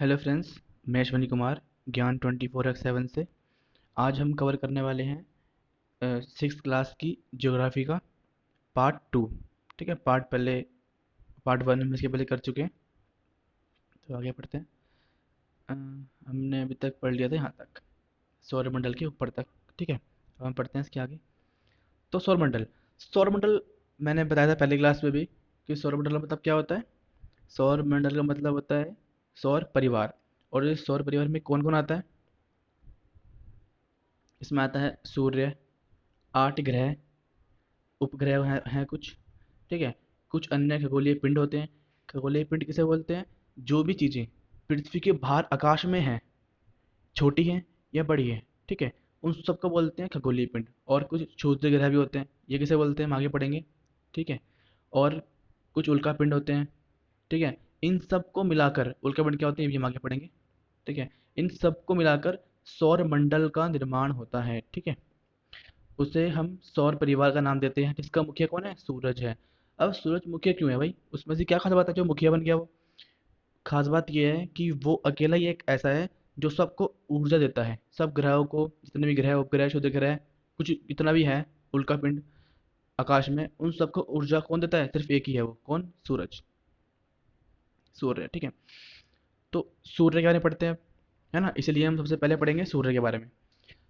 Hello friends, मैं अश्वनी कुमार ज्ञान 24x7 से। आज हम कवर करने वाले हैं सिक्स क्लास की ज्योग्राफी का पार्ट 2। ठीक है, पार्ट 1 हम इसके पहले कर चुके हैं। तो आगे पढ़ते हैं। हमने अभी तक पढ़ लिया था यहाँ तक, सौरमंडल के ऊपर तक। ठीक है, अब हम पढ़ते हैं इसके आगे। तो सौरमंडल सौरमंडल मैंने बताया था पहली क्लास में भी कि सौरमंडल का मतलब क्या होता है। सौरमंडल का मतलब होता है सौर परिवार। और इस सौर परिवार में कौन कौन आता है? इसमें आता है सूर्य, 8 ग्रह, उपग्रह हैं कुछ। ठीक है, कुछ अन्य खगोलीय पिंड होते हैं। खगोलीय पिंड किसे बोलते हैं? जो भी चीज़ें पृथ्वी के बाहर आकाश में हैं, छोटी हैं या बड़ी हैं, ठीक है, उन सबको बोलते हैं खगोलीय पिंड। और कुछ क्षुद्र ग्रह भी होते हैं, ये किसे बोलते हैं हम आगे पढ़ेंगे। ठीक है, और कुछ उल्का पिंड होते हैं। ठीक है, इन सबको मिलाकर उल्का पिंड क्या होते हैं ये भी हम आगे पढ़ेंगे। ठीक है, इन सबको मिलाकर सौर मंडल का निर्माण होता है। ठीक है, उसे हम सौर परिवार का नाम देते हैं, जिसका मुखिया कौन है? सूरज है। अब सूरज मुखिया क्यों है भाई? उसमें से क्या खास बात है जो मुखिया बन गया वो? खास बात यह है कि वो अकेला ही एक ऐसा है जो सबको ऊर्जा देता है। सब ग्रहों को, जितने भी ग्रह, उपग्रह, क्षुद्र ग्रह, कुछ जितना भी है उल्का पिंड आकाश में, उन सबको ऊर्जा कौन देता है? सिर्फ एक ही है, वो कौन? सूरज, सूर्य। ठीक है, तो सूर्य के बारे में पढ़ते हैं, है ना। इसलिए हम सबसे पहले पढ़ेंगे सूर्य के बारे में।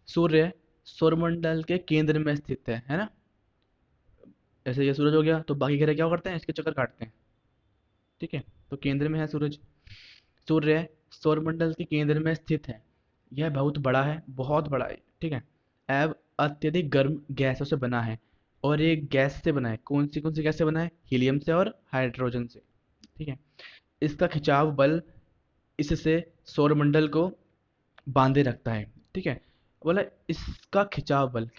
सूर्य सौरमंडल के केंद्र में स्थित है ना। ऐसे ये सूरज हो गया, तो बाकी ग्रह क्या करते हैं? इसके चक्कर काटते हैं। ठीक है, तो केंद्र में है सूरज। सूर्य सौरमंडल के केंद्र में स्थित है। यह बहुत बड़ा है, बहुत बड़ा है। ठीक है, एवं अत्यधिक गर्म गैसों से बना है। और ये गैस से बना है, कौन सी गैस से बना है? हीलियम से और हाइड्रोजन से। ठीक है, इसका खिंचाव बल इससे सौरमंडल को बांधे रखता है। ठीक है, बोला इसका खिंचाव बल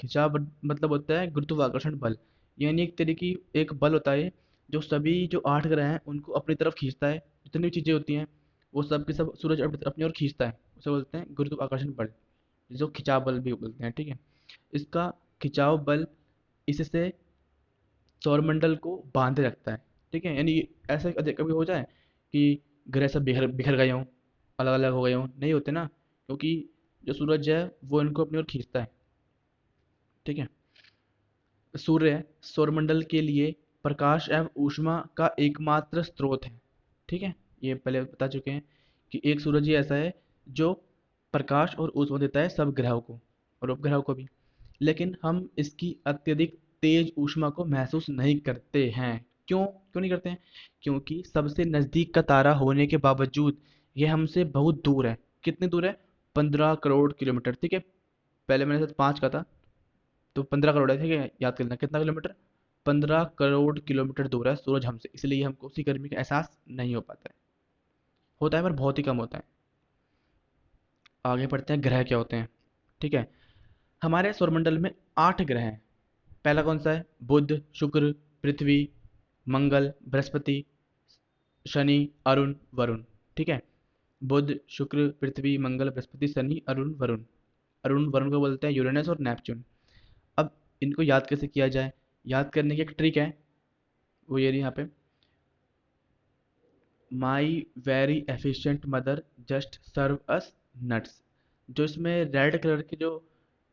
मतलब होता है गुरुत्वाकर्षण बल। यानी एक तरीके की एक बल होता है जो सभी जो 8 ग्रह हैं उनको अपनी तरफ खींचता है। जितनी भी चीज़ें होती हैं वो सब के सब सूरज अपनी ओर खींचता है, उसे बोलते हैं गुरुत्वाकर्षण बल, जिसको खिंचाव बल भी बोलते हैं। ठीक है, इसका खिंचाव बल इससे सौरमंडल को बांधे रखता है। ठीक है, यानी ऐसा कभी हो जाए कि ग्रह सब बिखर बिखर गए हों, अलग अलग हो गए हों? नहीं होते ना, क्योंकि जो सूरज है वो इनको अपनी ओर खींचता है। ठीक है, सूर्य सौरमंडल के लिए प्रकाश एवं ऊष्मा का एकमात्र स्रोत है। ठीक है, ये पहले बता चुके हैं कि एक सूरज ही ऐसा है जो प्रकाश और ऊष्मा देता है सब ग्रहों को और उपग्रहों को भी। लेकिन हम इसकी अत्यधिक तेज ऊष्मा को महसूस नहीं करते हैं। क्यों क्यों नहीं करते हैं? क्योंकि सबसे नज़दीक का तारा होने के बावजूद यह हमसे बहुत दूर है। कितनी दूर है? 15 करोड़ किलोमीटर। ठीक है, पहले मैंने साथ 5 का था, तो 15 करोड़ है। ठीक है, याद कर लेना कितना किलोमीटर। 15 करोड़ किलोमीटर दूर है सूरज हमसे, इसलिए हमको उसकी गर्मी का एहसास नहीं हो पाता है। होता है पर बहुत ही कम होता है। आगे बढ़ते हैं, ग्रह क्या होते हैं। ठीक है, हमारे सौरमंडल में 8 ग्रह हैं। पहला कौन सा है? बुध, शुक्र, पृथ्वी, मंगल, बृहस्पति, शनि, अरुण, वरुण। ठीक है, बुध, शुक्र, पृथ्वी, मंगल, बृहस्पति, शनि, अरुण, वरुण। अरुण वरुण को बोलते हैं यूरेनस और नेपच्यून। अब इनको याद कैसे किया जाए? याद करने की एक ट्रिक है, वो ये रही यहाँ पे। My very efficient mother just serve us nuts. जो इसमें रेड कलर के जो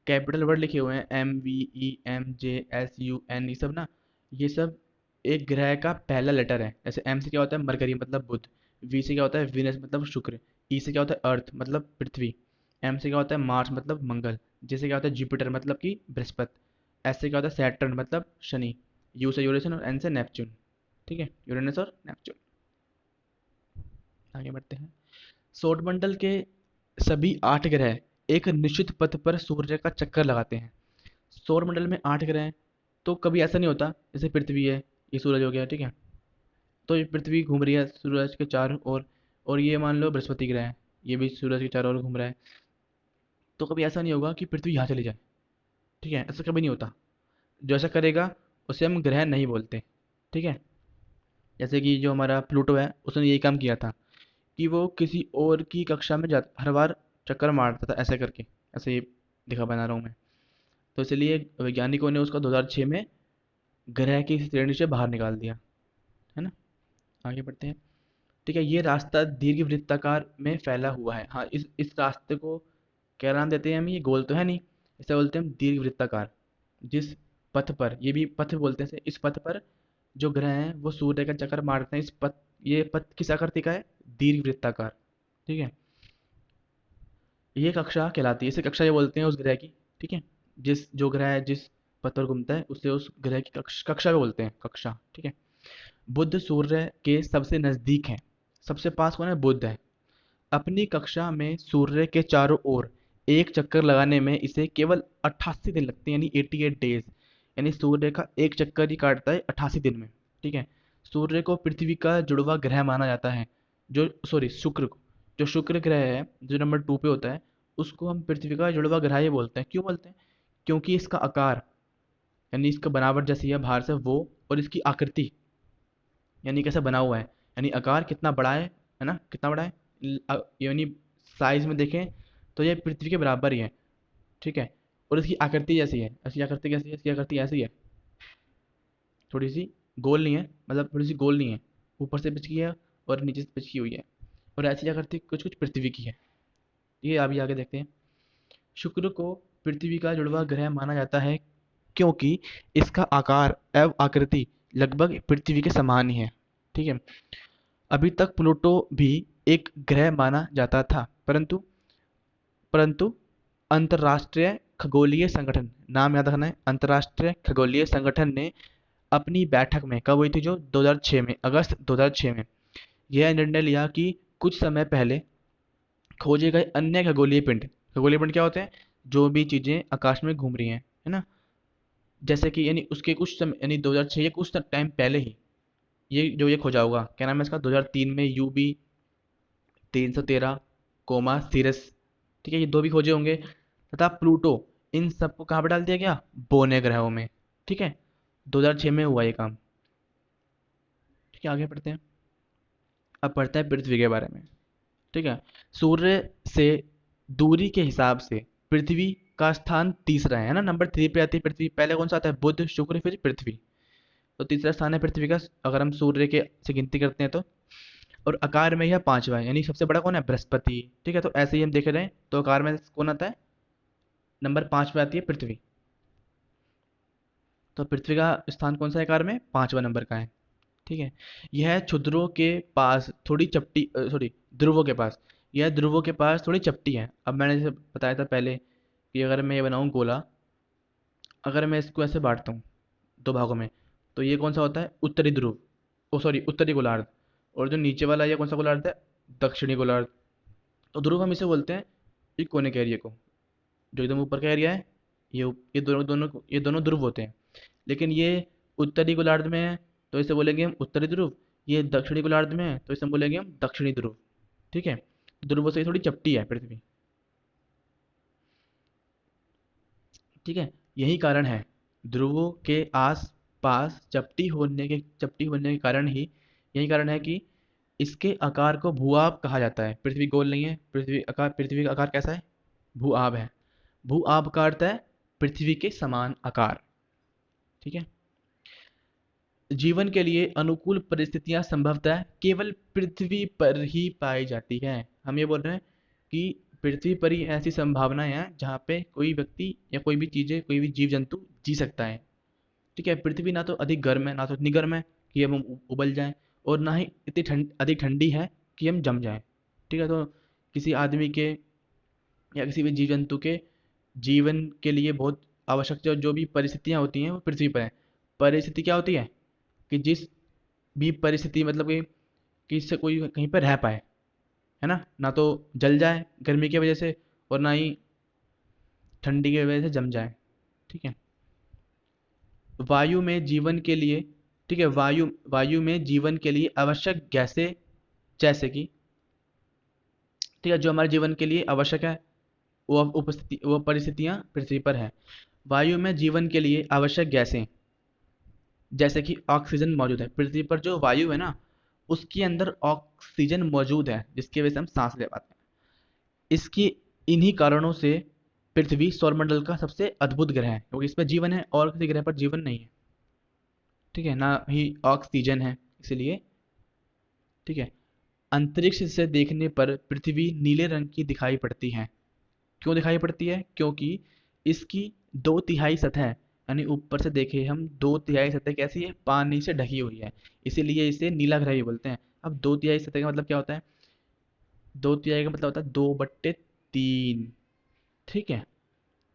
कैपिटल वर्ड लिखे हुए हैं, MVEMJSUN, ये सब ना, ये सब एक ग्रह का पहला लेटर है। जैसे M से क्या होता है? मरकरी मतलब बुध। V से क्या होता है? वीनस मतलब शुक्र। E से क्या होता है? अर्थ मतलब पृथ्वी। M से क्या होता है? मार्स मतलब मंगल। J से क्या होता है? जुपिटर मतलब कि बृहस्पति। S से क्या होता है? सैटर्न मतलब शनि। U से यूरेनस और N से नेपच्यून। ठीक है, यूरेनस और नेपच्यून। आगे बढ़ते हैं। सौरमंडल के सभी 8 ग्रह एक निश्चित पथ पर सूर्य का चक्कर लगाते हैं। सौरमंडल में 8 ग्रह हैं, तो कभी ऐसा नहीं होता जैसे पृथ्वी है, ये सूरज हो गया। ठीक है, तो ये पृथ्वी घूम रही है सूरज के चारों ओर, और ये मान लो बृहस्पति ग्रह है, ये भी सूरज के चारों ओर घूम रहा है। तो कभी ऐसा नहीं होगा कि पृथ्वी यहाँ चली जाए। ठीक है, ऐसा कभी नहीं होता। जो ऐसा करेगा उसे हम ग्रह नहीं बोलते। ठीक है, जैसे कि जो हमारा प्लूटो है उसने यही काम किया था कि वो किसी और की कक्षा में जा हर बार चक्कर मारता था ऐसे करके। ऐसे ही दिखा बना रहा हूँ मैं। तो इसलिए वैज्ञानिकों ने उसका 2006 में ग्रह की श्रेणी से बाहर निकाल दिया, है ना। आगे बढ़ते हैं। ठीक है, ये रास्ता दीर्घवृत्ताकार में फैला हुआ है। हाँ, इस रास्ते को क्या नाम देते हैं हम? ये गोल तो है नहीं, इसे बोलते हैं हम दीर्घवृत्ताकार। जिस पथ पर, ये भी पथ बोलते हैं इसे, इस पथ पर जो ग्रह हैं वो सूर्य का चक्कर मारते हैं, इस पथ, ये पथ किस आकृति का है? दीर्घवृत्ताकार। ठीक है, ये कक्षा कहलाती है, इसे कक्षा ये बोलते हैं उस ग्रह की। ठीक है, जिस जो ग्रह जिस पथ पर घूमता है उसे उस ग्रह की कक्षा भी बोलते हैं, कक्षा। ठीक है, बुध सूर्य के सबसे नजदीक है, सबसे पास कौन है? बुध है। अपनी कक्षा में सूर्य के चारों ओर एक चक्कर लगाने में इसे केवल 88 दिन लगते हैं, यानी 88 डेज। यानी सूर्य का एक चक्कर ही काटता है 88 दिन में। ठीक है, सूर्य को पृथ्वी का जुड़वा ग्रह माना जाता है। जो सॉरी शुक्र को, जो शुक्र ग्रह है जो नंबर 2 पे होता है, उसको हम पृथ्वी का जुड़वा ग्रह ही बोलते हैं। क्यों बोलते हैं? क्योंकि इसका आकार, यानी इसका बनावट जैसी है बाहर से वो, और इसकी आकृति, यानी कैसे बना हुआ है, यानी आकार कितना बड़ा है ना, कितना बड़ा है, यानी साइज में देखें तो ये पृथ्वी के बराबर ही है। ठीक है, और इसकी आकृति जैसी है, इसकी आकृति कैसी है? इसकी आकृति ऐसी है, थोड़ी सी गोल नहीं है, मतलब थोड़ी सी गोल नहीं है, ऊपर से पिचकी है और नीचे से पिचकी हुई है, और ऐसी आकृति कुछ कुछ पृथ्वी की है। ये अभी आगे देखते हैं। शुक्र को पृथ्वी का जुड़वा ग्रह माना जाता है क्योंकि इसका आकार एवं आकृति लगभग पृथ्वी के समान ही है। ठीक है, अभी तक प्लूटो भी एक ग्रह माना जाता था, परंतु परंतु अंतर्राष्ट्रीय खगोलीय संगठन, नाम याद रखना है, अंतर्राष्ट्रीय खगोलीय संगठन ने अपनी बैठक में, कब हुई थी? जो 2006 में, अगस्त 2006 में, यह निर्णय लिया कि कुछ समय पहले खोजे गए अन्य खगोलीय पिंड क्या होते हैं? जो भी चीजें आकाश में घूम रही हैं, है ना, जैसे कि यानी उसके कुछ समय, यानी 2006 या कुछ टाइम पहले ही ये खोजा होगा। क्या नाम है इसका? 2003 में यूबी 313 कोमा सीरस। ठीक है, ये दो भी खोजे होंगे। तथा प्लूटो, इन सबको कहाँ पर डाल दिया गया? बोने ग्रहों में। ठीक है, 2006 में हुआ ये काम। ठीक है, आगे पढ़ते हैं। अब पढ़ते हैं पृथ्वी के बारे में। ठीक है, सूर्य से दूरी के हिसाब से पृथ्वी का स्थान तीसरा है ना, नंबर 3 पे आती है पृथ्वी। पहले कौन सा आता है? बुध, शुक्र, फिर पृथ्वी। तो तीसरा स्थान है पृथ्वी का, अगर हम सूर्य के से गिनती करते हैं तो। और आकार में यह पांचवा है, यानी सबसे बड़ा कौन है? बृहस्पति। ठीक है, तो ऐसे ही हम देख रहे हैं, तो आकार में कौन आता है? नंबर 5 पे आती है पृथ्वी। तो पृथ्वी का स्थान कौन सा आकार में? पांचवा नंबर का है। ठीक है, यह क्षुद्रों के पास थोड़ी चपटी, सॉरी, ध्रुवों के पास, यह ध्रुवों के पास थोड़ी चपटी है। अब मैंने जैसे बताया था पहले कि अगर मैं ये बनाऊं गोला, अगर मैं इसको ऐसे बांटता हूँ दो भागों में, तो ये कौन सा होता है? उत्तरी ध्रुव, ओ सॉरी, उत्तरी गोलार्ध। और जो नीचे वाला ये कौन सा गोलार्ध है? दक्षिणी गोलार्ध। तो ध्रुव हम इसे बोलते हैं एक कोने के एरिया को, जो एकदम ऊपर का एरिया है, ये दोनों ध्रुव होते हैं। लेकिन ये उत्तरी गोलार्ध में है तो इसे बोलेंगे हम उत्तरी ध्रुव, ये दक्षिणी गोलार्ध में है तो इसे हम बोलेंगे हम दक्षिणी ध्रुव। ठीक है, ध्रुवों से ये थोड़ी चपटी है पृथ्वी। ठीक है, यही कारण है, ध्रुवों के आस पास चपटी होने के कारण ही, यही कारण है कि इसके आकार को भूआब कहा जाता है। पृथ्वी गोल नहीं है, पृथ्वी का आकार कैसा है? भूआब है। भूआब का अर्थ है पृथ्वी के समान आकार। ठीक है, जीवन के लिए अनुकूल परिस्थितियां संभवतः केवल पृथ्वी पर ही पाई जाती हैं। हम ये बोल रहे हैं कि पृथ्वी पर ही ऐसी संभावनाएं हैं जहाँ पे कोई व्यक्ति या कोई भी चीजें, कोई भी जीव जंतु जी सकता है। ठीक है, पृथ्वी ना तो अधिक गर्म है, ना तो इतनी गर्म है कि हम उबल जाएं, और ना ही इतनी अधिक ठंडी है कि हम जम जाएं। ठीक है, तो किसी आदमी के या किसी भी जीव जंतु के जीवन के लिए बहुत आवश्यक जो भी परिस्थितियां होती हैं वो पृथ्वी पर है। परिस्थिति क्या होती है? कि जिस भी परिस्थिति, मतलब कि इससे कोई कहीं पर रह पाए, है ना तो जल जाए गर्मी की वजह से, और ना ही ठंडी की वजह से जम जाए। ठीक है, वायु में जीवन के लिए, ठीक है, वायु में जीवन के लिए आवश्यक गैसें, जैसे कि, ठीक है, जो हमारे जीवन के लिए आवश्यक है, वो परिस्थितियां पृथ्वी पर है। वायु में जीवन के लिए आवश्यक गैसें, जैसे कि ऑक्सीजन मौजूद है पृथ्वी पर। जो वायु है ना, उसके अंदर ऑक्सीजन मौजूद है, जिसकी वजह से हम सांस ले पाते हैं। इसकी इन्हीं कारणों से पृथ्वी सौरमंडल का सबसे अद्भुत ग्रह है, क्योंकि इसमें जीवन है और किसी ग्रह पर जीवन नहीं है। ठीक है, ना ही ऑक्सीजन है इसलिए। ठीक है, अंतरिक्ष से देखने पर पृथ्वी नीले रंग की दिखाई पड़ती है। क्यों दिखाई पड़ती है? क्योंकि इसकी 2/3 सतह, यानी ऊपर से देखें हम, 2/3 सतह कैसी है? पानी से ढकी हुई है, इसीलिए इसे नीला ग्रह भी बोलते हैं। अब 2/3 सतह का मतलब क्या होता है? 2/3 का मतलब होता है 2/3। ठीक है,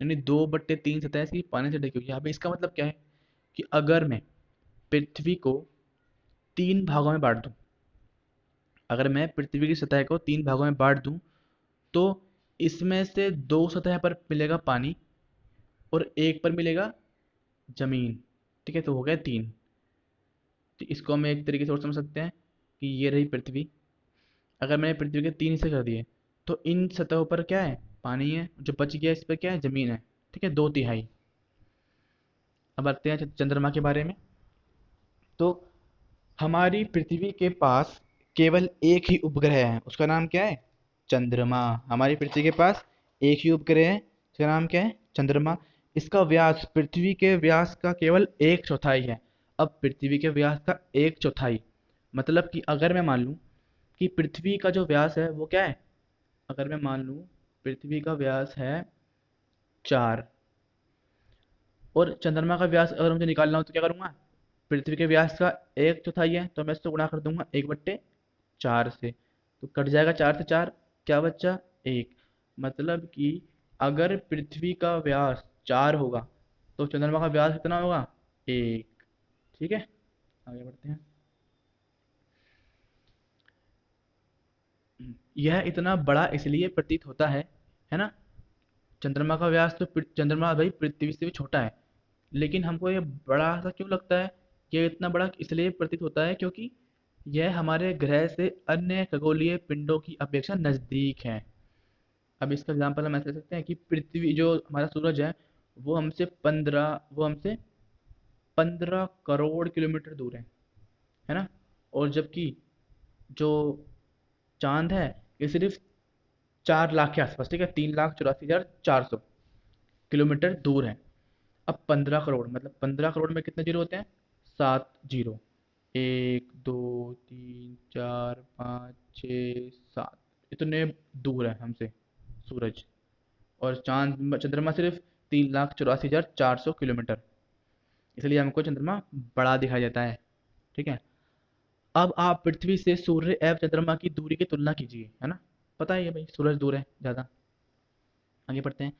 यानी 2/3 सतह इसकी पानी से ढकी हुई है। अब इसका मतलब क्या है कि अगर मैं पृथ्वी को 3 भागों में बांट दूं, अगर मैं पृथ्वी की सतह को 3 भागों में बांट दूं, तो इसमें से 2 सतह पर मिलेगा पानी और एक पर मिलेगा जमीन। ठीक है, तो हो गया 3। तो इसको हम एक तरीके से और समझ सकते हैं कि ये रही पृथ्वी। अगर मैंने पृथ्वी के 3 हिस्से कर दिए, तो इन सतहों पर क्या है? पानी है। जो बच गया इस पर क्या है? जमीन है। ठीक है, 2/3। अब आते हैं चंद्रमा के बारे में। तो हमारी पृथ्वी के पास केवल एक ही उपग्रह है, उसका नाम क्या है? चंद्रमा। हमारी पृथ्वी के पास एक ही उपग्रह है, उसका नाम क्या है? चंद्रमा। इसका व्यास पृथ्वी के व्यास का केवल 1/4 है। अब पृथ्वी के व्यास का 1/4 मतलब कि अगर मैं मान लूं कि पृथ्वी का जो व्यास है वो क्या है? अगर मैं मान लूं पृथ्वी का व्यास है 4, और चंद्रमा का व्यास अगर मुझे निकालना हो तो क्या करूंगा? पृथ्वी के व्यास का 1/4 है, तो मैं इसको गुणा कर दूंगा 1/4 से, तो कट जाएगा 4 से 4, क्या बचा? 1। मतलब कि अगर पृथ्वी का व्यास 4 होगा तो चंद्रमा का व्यास कितना होगा? 1। ठीक है, आगे बढ़ते हैं। यह इतना बड़ा इसलिए प्रतीत होता है ना? चंद्रमा का व्यास तो चंद्रमा भाई पृथ्वी से भी छोटा है, लेकिन हमको ये बड़ा सा क्यों लगता है? ये इतना बड़ा इसलिए प्रतीत होता है क्योंकि यह हमारे ग्रह से अन्य खगोलीय पिंडों की अपेक्षा नजदीक है। अब इसका एग्जांपल हम ऐसे ले सकते हैं कि पृथ्वी जो हमारा सूरज है, वो हमसे 15 करोड़ किलोमीटर दूर है ना? और जबकि जो चांद है, ये सिर्फ 4 लाख के आसपास, ठीक है, 3,84,400 किलोमीटर दूर है। अब 15 करोड़ मतलब 15 करोड़ में कितने जीरो होते हैं? 7 जीरो। 1 2 3 4 5 6 7, इतने दूर है हमसे सूरज। और चंद्रमा सिर्फ 3,84,400 किलोमीटर, इसलिए हमको चंद्रमा बड़ा दिखाई देता है। ठीक है, अब आप पृथ्वी से सूर्य एवं चंद्रमा की दूरी की तुलना कीजिए, है ना? पता है ये भाई, सूरज दूर है ज़्यादा। आगे बढ़ते हैं।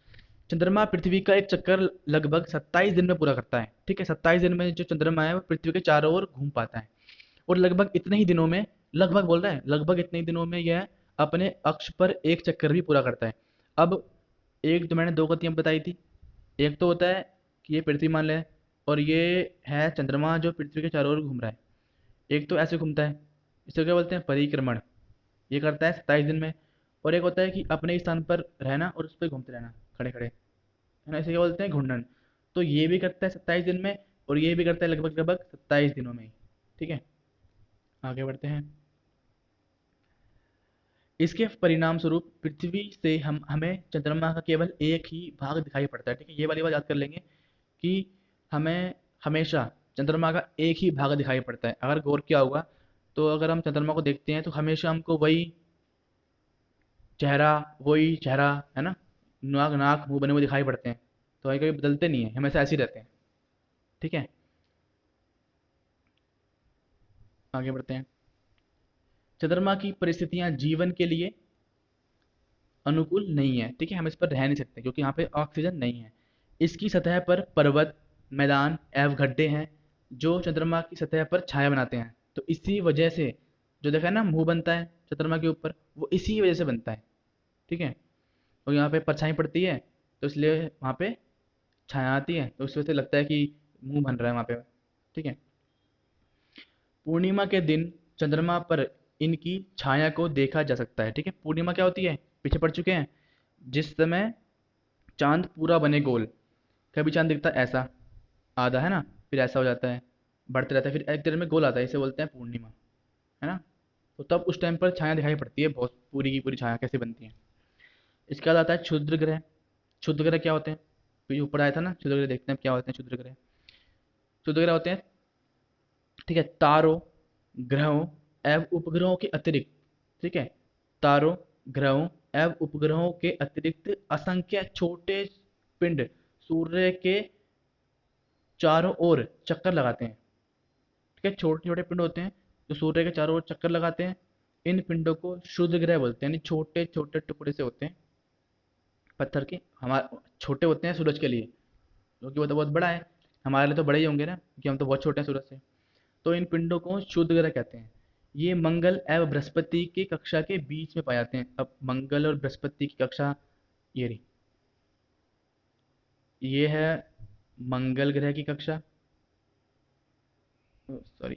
चंद्रमा पृथ्वी का एक चक्कर लगभग 27 दिन में पूरा करता है। ठीक है, 27 दिन में जो चंद्रमा है वो पृथ्वी के चारों ओर घूम पाता है। और लगभग इतने ही दिनों में, लगभग बोल रहा है, लगभग इतने ही दिनों में यह अपने अक्ष पर एक चक्कर भी पूरा करता है। अब एक तो मैंने दो गतियां बताई थी। एक तो होता है कि ये पृथ्वी मान लें, और ये है चंद्रमा जो पृथ्वी के चारों ओर घूम रहा है। एक तो ऐसे घूमता है, इसे क्या बोलते हैं? परिक्रमण। ये करता है 27 दिन में। और एक होता है कि अपने ही स्थान पर रहना और उस पर घूमते रहना खड़े खड़े, है ना? इसे क्या बोलते हैं? घूर्णन। तो ये भी करता है 27 दिन में, और ये भी करता है लगभग लगभग 27 दिनों में ही। ठीक है, आगे बढ़ते हैं। इसके परिणाम स्वरूप पृथ्वी से हम हमें चंद्रमा का केवल एक ही भाग दिखाई पड़ता है। ठीक है, ये वाली बात याद कर लेंगे कि हमें हमेशा चंद्रमा का एक ही भाग दिखाई पड़ता है। अगर गौर किया होगा तो अगर हम चंद्रमा को देखते हैं तो हमेशा हमको चेहरा वही चेहरा, है ना? नाक नाक मुंह बने हुए दिखाई पड़ते हैं, तो कभी कभी बदलते नहीं है, हमेशा ऐसे ही रहते हैं। ठीक है, आगे बढ़ते हैं। चंद्रमा की परिस्थितियां जीवन के लिए अनुकूल नहीं है। ठीक है, हम इस पर रह नहीं सकते क्योंकि यहाँ पे ऑक्सीजन नहीं है। इसकी सतह पर पर्वत, मैदान एवं गड्ढे हैं जो चंद्रमा की सतह पर छाया बनाते हैं। तो इसी वजह से जो देखा है ना मुंह बनता है चंद्रमा के ऊपर, वो इसी वजह से बनता है। ठीक है, और यहाँ पे परछाई पड़ती है, तो इसलिए वहाँ पे छाया आती है, तो उस वजह से लगता है कि मुंह बन रहा है वहाँ पे। ठीक है, पूर्णिमा के दिन चंद्रमा पर इनकी छाया को देखा जा सकता है। ठीक है, पूर्णिमा क्या होती है? पीछे पड़ चुके हैं। जिस समय चांद पूरा बने गोल, कभी चांद दिखता है ऐसा आधा, है ना? फिर ऐसा हो जाता है, बढ़ते रहता है, फिर एक देर में गोल आता है, इसे बोलते हैं पूर्णिमा, है ना? तो तब उस टाइम पर छाया दिखाई पड़ती है, बहुत पूरी की पूरी छाया कैसे बनती है। इसके बाद आता है क्षुद्र ग्रह। क्षुद्र ग्रह क्या होते हैं? तो ये ऊपर आया था ना क्षुद्र ग्रह, देखते हैं क्या होते हैं क्षुद्र ग्रह। क्षुद्र ग्रह होते हैं, ठीक है, तारों, ग्रहों एवं उपग्रहों के अतिरिक्त ठीक है। तारों, ग्रहों एवं उपग्रहों के अतिरिक्त असंख्य छोटे पिंड सूर्य के चारों ओर चक्कर लगाते हैं। ठीक है, छोटे छोटे पिंड होते हैं जो सूर्य के चारों ओर चक्कर लगाते हैं। इन पिंडों को क्षुद्र ग्रह बोलते हैं, यानी छोटे छोटे टुकड़े से होते हैं पत्थर के। हमारे छोटे होते हैं सूरज के लिए, क्योंकि वो तो बहुत बड़ा है। हमारे लिए तो बड़े ही होंगे ना, क्योंकि हम तो बहुत छोटे हैं सूरज से। तो इन पिंडों को क्षुद्र ग्रह कहते हैं। ये मंगल एवं बृहस्पति की कक्षा के बीच में पाए जाते हैं। अब मंगल और बृहस्पति की कक्षा ये रही, ये है मंगल ग्रह की कक्षा, सॉरी,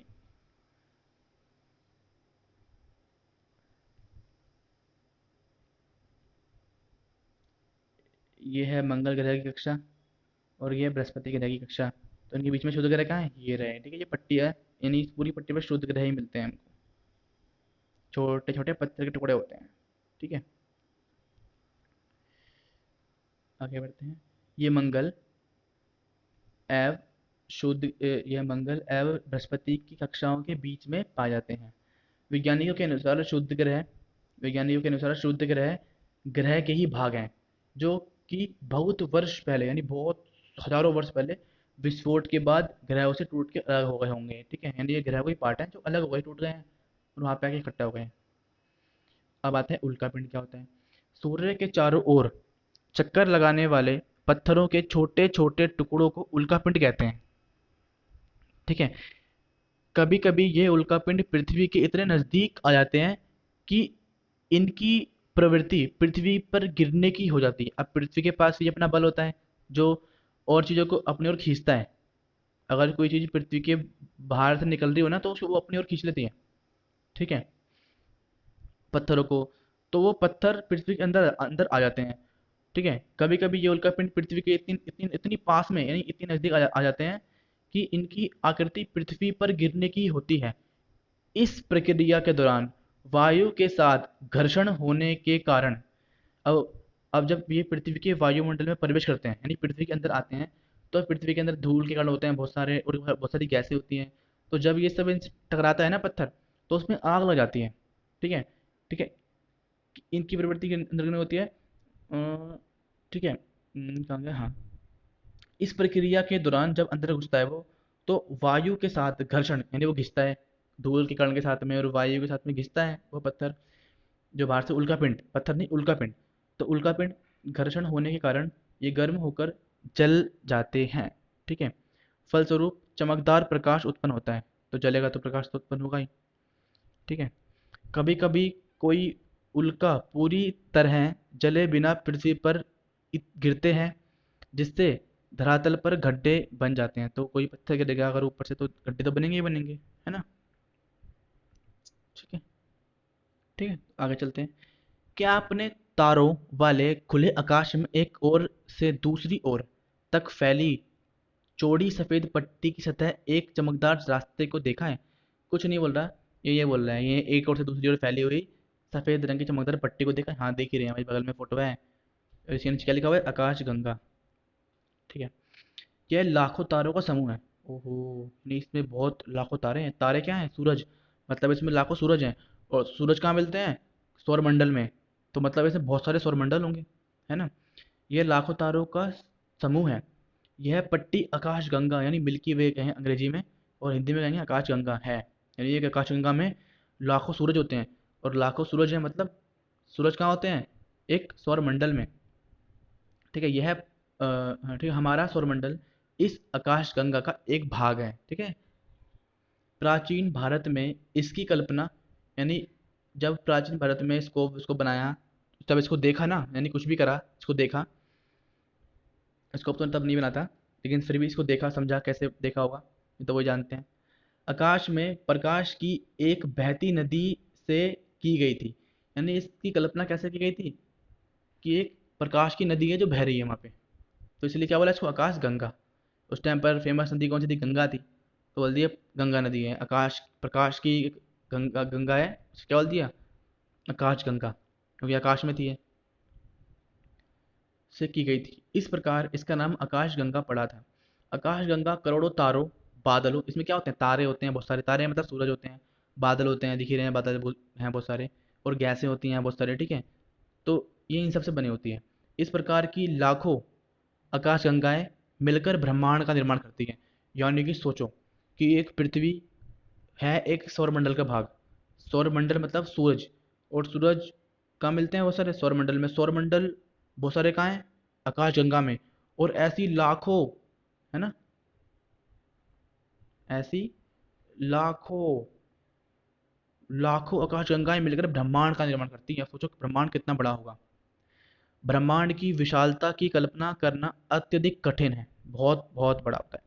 ये है मंगल ग्रह की कक्षा और ये है बृहस्पति ग्रह की कक्षा। तो इनके बीच में शुद्ध ग्रह कहाँ है, ये रहे। ठीक है, ये पट्टी है, यानी इस पूरी पट्टी पर शुद्ध ग्रह ही मिलते हैं हमको, छोटे छोटे पत्थर के टुकड़े होते हैं। ठीक है, आगे बढ़ते हैं। ये मंगल एव यह मंगल एवं बृहस्पति की कक्षाओं के बीच में पाए जाते हैं। वैज्ञानिकों के अनुसार शुद्ध ग्रह वैज्ञानिकों के अनुसार शुद्ध ग्रह ग्रह के ही भाग हैं, जो कि बहुत वर्ष पहले, यानी बहुत हजारों वर्ष पहले विस्फोट के बाद ग्रहों से टूट के अलग हो गए होंगे। ठीक है, यानी ये ग्रह कोई पार्ट है जो अलग हो गए, टूट गए हैं और वहां पे आके इकट्ठा हो गए हैं। अब आता है उल्कापिंड क्या होता है। सूर्य के चारों ओर चक्कर लगाने वाले पत्थरों के छोटे छोटे टुकड़ों को उल्कापिंड कहते हैं। ठीक है, कभी कभी ये उल्कापिंड पृथ्वी के इतने नजदीक आ जाते हैं कि इनकी प्रवृत्ति पृथ्वी पर गिरने की हो जाती है। अब पृथ्वी के पास भी अपना बल होता है जो और चीजों को अपनी ओर खींचता है। अगर कोई चीज पृथ्वी के बाहर से निकल रही हो ना, तो उसको वो अपनी ओर खींच लेती है। ठीक है, पत्थरों को, तो वो पत्थर पृथ्वी के अंदर अंदर आ जाते हैं। ठीक है, कभी कभी ये उल्कापिंड पृथ्वी के इतनी इतनी इतनी पास में, यानी इतनी नजदीक आ जाते हैं कि इनकी आकृति पृथ्वी पर गिरने की होती है। इस प्रक्रिया के दौरान वायु के साथ घर्षण होने के कारण, अब अब जब ये पृथ्वी के वायुमंडल में प्रवेश करते हैं, यानी पृथ्वी के अंदर आते हैं, तो पृथ्वी के अंदर धूल के कण होते हैं बहुत सारे और बहुत सारी गैसें होती हैं। तो जब ये सब इनसे टकराता है ना पत्थर, तो उसमें आग लग जाती है। ठीक है, ठीक है, इनकी प्रवृत्ति के अंदर क्या होती है, ठीक है, कहाँ गया, हाँ। इस प्रक्रिया के दौरान जब अंदर घुसता है वो, तो वायु के साथ घर्षण, यानी वो घिसता है धूल के कण के साथ में और वायु के साथ में घिसता है वो पत्थर, जो बाहर से उल्कापिंड, पत्थर नहीं उल्कापिंड। तो उल्कापिंड घर्षण होने के कारण ये गर्म होकर जल जाते हैं। ठीक है, फलस्वरूप चमकदार प्रकाश उत्पन्न होता है। तो जलेगा तो प्रकाश तो उत्पन्न होगा ही। ठीक है, कभी कभी कोई उल्का पूरी तरह जले बिना पृथ्वी पर गिरते हैं, जिससे धरातल पर गड्ढे बन जाते हैं। तो कोई पत्थर गिरेगा अगर ऊपर से, तो गड्ढे तो बनेंगे ही बनेंगे, है ना। ठीक है, ठीक है, आगे चलते हैं। क्या आपने तारों वाले खुले आकाश में एक ओर से दूसरी ओर तक फैली चौड़ी सफेद पट्टी की सतह एक चमकदार रास्ते को देखा है? कुछ नहीं बोल रहा, ये बोल रहा है, ये एक ओर से दूसरी ओर फैली हुई सफेद रंग की चमकदार पट्टी को देखा है? हाँ, देख ही रहे हैं, हमारे बगल में फोटो है। और इसके नीचे क्या लिखा हुआ है, आकाश गंगा। ठीक है, यह लाखों तारों का समूह है। ओहो, नहीं, इसमें बहुत लाखों तारे हैं। तारे क्या हैं, सूरज, मतलब इसमें लाखों सूरज हैं। और सूरज कहाँ मिलते हैं, सौर मंडल में। तो मतलब इसमें बहुत सारे सौर मंडल होंगे, है ना। यह लाखों तारों का समूह है। यह पट्टी आकाश गंगा, यानी मिल्की वे कहें अंग्रेजी में, और हिंदी में कहेंगे आकाश गंगा है। यानी ये आकाश गंगा में लाखों सूरज होते हैं। और लाखों सूरज हैं, मतलब सूरज कहाँ होते हैं, एक सौर मंडल में। ठीक है, यह हाँ, ठीक है, हमारा सौरमंडल इस आकाश गंगा का एक भाग है। ठीक है, प्राचीन भारत में इसकी कल्पना, यानी जब प्राचीन भारत में इसको इसको बनाया, तब इसको देखा ना, यानी कुछ भी करा, इसको देखा, इसको तो तब नहीं बना था, लेकिन फिर भी इसको देखा समझा, कैसे देखा होगा ये तो वही जानते हैं। आकाश में प्रकाश की एक बहती नदी से की गई थी। यानी इसकी कल्पना कैसे की गई थी कि एक प्रकाश की नदी है जो बह रही है वहाँ पे, तो इसलिए क्या बोला इसको, आकाश गंगा। उस टाइम पर फेमस नदी कौन सी थी, गंगा थी, तो बोल दिया गंगा नदी है। आकाश प्रकाश की एक गंगा गंगा है, उसको क्या बोल दिया, आकाश गंगा, क्योंकि आकाश में थी, से की गई थी। इस प्रकार इसका नाम आकाश गंगा पड़ा था। आकाश गंगा करोड़ों तारों, बादलों, इसमें क्या होते हैं, तारे होते हैं, बहुत सारे तारे हैं, मतलब सूरज होते हैं, बादल होते हैं, दिख ही रहे हैं बादल हैं बहुत सारे, और गैसें होती हैं बहुत सारे, ठीक है। तो ये इन सब से बनी होती है। इस प्रकार की लाखों आकाशगंगाएं मिलकर ब्रह्मांड का निर्माण करती हैं। यानी कि सोचो कि एक पृथ्वी है, एक सौरमंडल का भाग। सौरमंडल मतलब सूरज, और सूरज कहाँ मिलते हैं बहुत सारे? सौरमंडल में। सौरमंडल बहुत सारे कहाँ हैं? आकाशगंगा में। और ऐसी लाखों, है ना, ऐसी लाखों लाखों आकाशगंगाएं मिलकर ब्रह्मांड का निर्माण करती हैं। सोचो कि ब्रह्मांड कितना बड़ा होगा। ब्रह्मांड की विशालता की कल्पना करना अत्यधिक कठिन है, बहुत बहुत बड़ा होता है।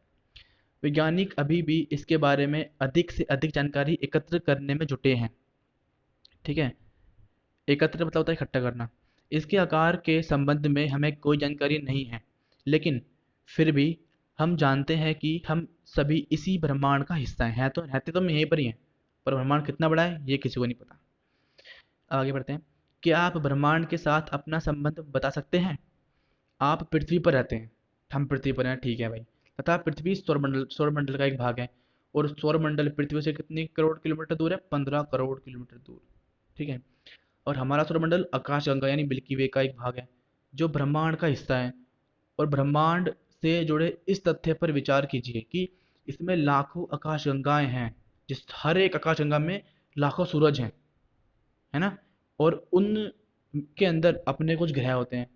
वैज्ञानिक अभी भी इसके बारे में अधिक से अधिक जानकारी एकत्र करने में जुटे हैं, ठीक है। एकत्र मतलब होता है इकट्ठा करना। इसके आकार के संबंध में हमें कोई जानकारी नहीं है, लेकिन फिर भी हम जानते हैं कि हम सभी इसी ब्रह्मांड का हिस्सा हैं। तो रहते तो हम यहीं पर ही हैं, पर ब्रह्मांड कितना बड़ा है ये किसी को नहीं पता। आगे बढ़ते हैं। क्या आप ब्रह्मांड के साथ अपना संबंध बता सकते हैं? आप पृथ्वी पर रहते हैं, हम पृथ्वी पर हैं, ठीक है भाई। तथा पृथ्वी सौरमंडल का एक भाग है। और सौरमंडल पृथ्वी से कितनी करोड़ किलोमीटर दूर है? 15 करोड़ किलोमीटर दूर, ठीक है। और हमारा सौरमंडल आकाशगंगा यानी मिल्की वे का एक भाग है, जो ब्रह्मांड का हिस्सा है। और ब्रह्मांड से जुड़े इस तथ्य पर विचार कीजिए कि इसमें लाखों आकाशगंगाएं हैं, जिस हर एक आकाशगंगा में लाखों सूरज हैं, है ना। और उन के अंदर अपने कुछ ग्रह होते हैं,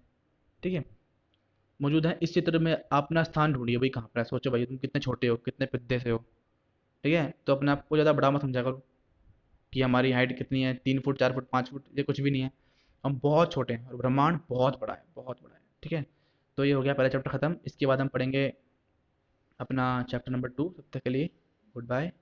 ठीक है, मौजूद है। इस चित्र में अपना स्थान ढूंढिए भाई, कहाँ पर है? सोचो भाई तुम कितने छोटे हो, कितने पिद्दे से हो, ठीक है। तो अपने आप को ज़्यादा बड़ा मत समझा करो कि हमारी हाइट कितनी है, 3 फुट, 4 फुट, 5 फुट, ये कुछ भी नहीं है। हम बहुत छोटे हैं और ब्रह्मांड बहुत बड़ा है, बहुत बड़ा है, ठीक है। तो ये हो गया पहला चैप्टर ख़त्म। इसके बाद हम पढ़ेंगे अपना चैप्टर नंबर 2। तब तक के लिए गुड बाय।